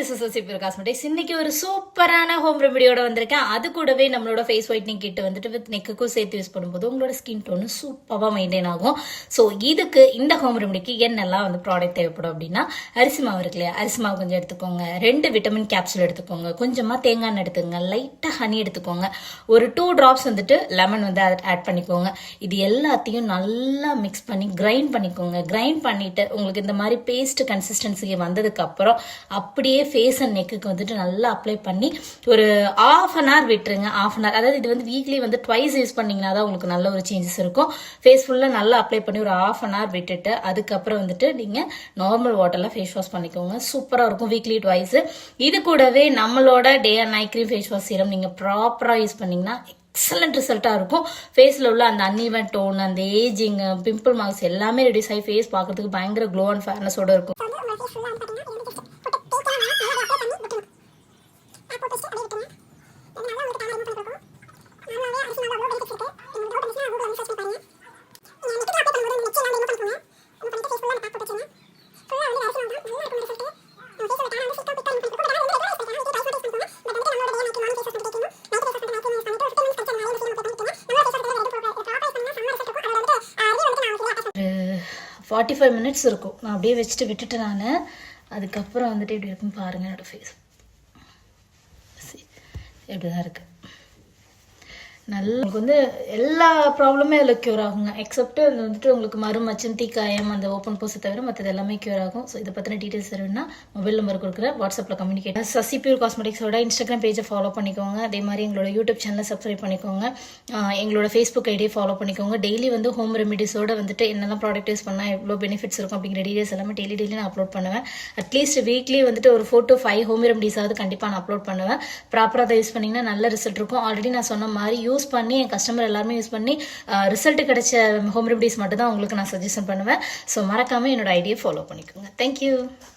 This is சசிபியூர் cosmetics. இன்னைக்கு ஒரு சூப்பரான ஹோம் ரெமடியோட வந்திருக்கேன். அது கூடவே நம்மளோட ஃபேஸ் ஒயிட்னிங் கிட் வந்துட்டு வித் நெக்குக்கும் சேர்த்து யூஸ் பண்ணும்போது உங்களோட ஸ்கின் டோனு சூப்பராக மெயின்டைன் ஆகும். ஸோ இதுக்கு இந்த ஹோம் ரெமடிக்கு என்னெல்லாம் வந்து ப்ராடக்ட் தேவைப்படும் அப்படின்னா, அரிசி மாவு இருக்கு இல்லையா, அரிசி மாவு கொஞ்சம் எடுத்துக்கோங்க, 2 விட்டமின் கேப்சூல் எடுத்துக்கோங்க, கொஞ்சமாக தேங்காய் எண்ணெய் எடுத்துக்கோங்க, லைட்டாக ஹனி எடுத்துக்கோங்க, ஒரு 2 ட்ராப்ஸ் வந்துட்டு லெமன் வந்து ஆட் பண்ணிக்கோங்க. இது எல்லாத்தையும் நல்லா மிக்ஸ் பண்ணி கிரைண்ட் பண்ணிக்கோங்க. கிரைண்ட் பண்ணிட்டு உங்களுக்கு இந்த மாதிரி பேஸ்ட் கன்சிஸ்டன்சிக்கு வந்ததுக்கு அப்புறம் அப்படியே ஃபேஸ் அண்ட் நெக்குக்கு வந்துட்டு நல்லா அப்ளை பண்ணி ஒரு ½ an hour விட்டுருங்க. ½ an hour, அதாவது இது வந்து வீக்லி வந்து ட்வைஸ் யூஸ் பண்ணீங்கன்னா தான் உங்களுக்கு நல்ல ஒரு சேஞ்சஸ் இருக்கும். ஃபேஸ் ஃபுல்லாக நல்லா அப்ளை பண்ணி ஒரு ½ an hour விட்டுட்டு அதுக்கப்புறம் வந்துட்டு நீங்கள் நார்மல் வாட்டரில் ஃபேஸ் வாஷ் பண்ணிக்கோங்க. சூப்பராக இருக்கும் வீக்லி ட்வைஸ். இது கூடவே நம்மளோட day and night cream face wash serum நீங்கள் ப்ராப்பராக யூஸ் பண்ணிங்கன்னா எக்ஸலண்ட் ரிசல்ட்டாக இருக்கும். ஃபேஸில் உள்ள அந்த அன்இவன் டோன், அந்த ஏஜிங், பிம்பிள் மார்க்ஸ் எல்லாமே ரெடியூஸ் ஆகி ஃபேஸ் பார்க்கறதுக்கு பயங்கர க்ளோ அண்ட் ஃபேர்னஸோட இருக்கும். ஒரு 45 minutes இருக்கும். நான் அப்படியே வச்சுட்டு விட்டுட்டேன். நான் அதுக்கப்புறம் வந்துட்டு எப்படி இருக்குன்னு பாருங்கள். என்னோடய ஃபேஸ் எப்படி தான் இருக்குது. நல்லா உங்களுக்கு வந்து எல்லா ப்ராப்ளமே அதில் க்யூர் ஆகுங்க. எக்ஸப்ட் அது வந்துட்டு உங்களுக்கு மருமச்சம், தீக்காயம், அந்த ஓப்பன் போஸை தவிர மற்றது எல்லாமே க்யூர் ஆகும். ஸோ இதை பற்றின டீட்டெயில்ஸ் வேணும்னா மொபைல் நம்பர் கொடுக்குறேன், வாட்ஸ்அப்பில் கம்யூனிகேட். சசிபியூர் காஸ்மெட்டிக்ஸோட இன்ஸ்டாகிராம் பேஜை ஃபாலோ பண்ணிக்கோங்க. அதே மாதிரி எங்களோட யூடியூப் சேனலை சப்ஸ்கிரைப் பண்ணிக்கோங்க. எங்களோட ஃபேஸ்புக் ஐடியை ஃபாலோ பண்ணிக்கோங்க. டெய்லி வந்து ஹோம் ரெமிடிஸோட வந்துட்டு என்னெல்லாம் ப்ராடக்ட் யூஸ் பண்ணால் எவ்வளோ பெனிஃபிட்ஸ் இருக்கும் அப்படிங்கிற டீட்டெயில்ஸ் எல்லாமே டெய்லி நான் அப்லோட் பண்ணுவேன். அட்லீஸ்ட் வீக்லி வந்துட்டு ஒரு 4 to 5 ஹோம் ரெமிடிஸாவது கண்டிப்பாக நான் அப்லோட் பண்ணுவேன். ப்ராப்பராக அதை யூஸ் பண்ணிங்கன்னா நல்ல ரிசல்ட் இருக்கும். ஆல்ரெடி நான் சொன்ன மாதிரி யூஸ் பண்ணி என் கஸ்டமர் எல்லாருமே யூஸ் பண்ணி ரிசல்ட் கிடைச்ச ஹோம் ரெமடிஸ் மட்டும் தான் உங்களுக்கு நான் சஜஷன் பண்ணுவேன். ஸோ மறக்காம என்னோட ஐடியை ஃபாலோ பண்ணிக்கோங்க. தேங்க்யூ.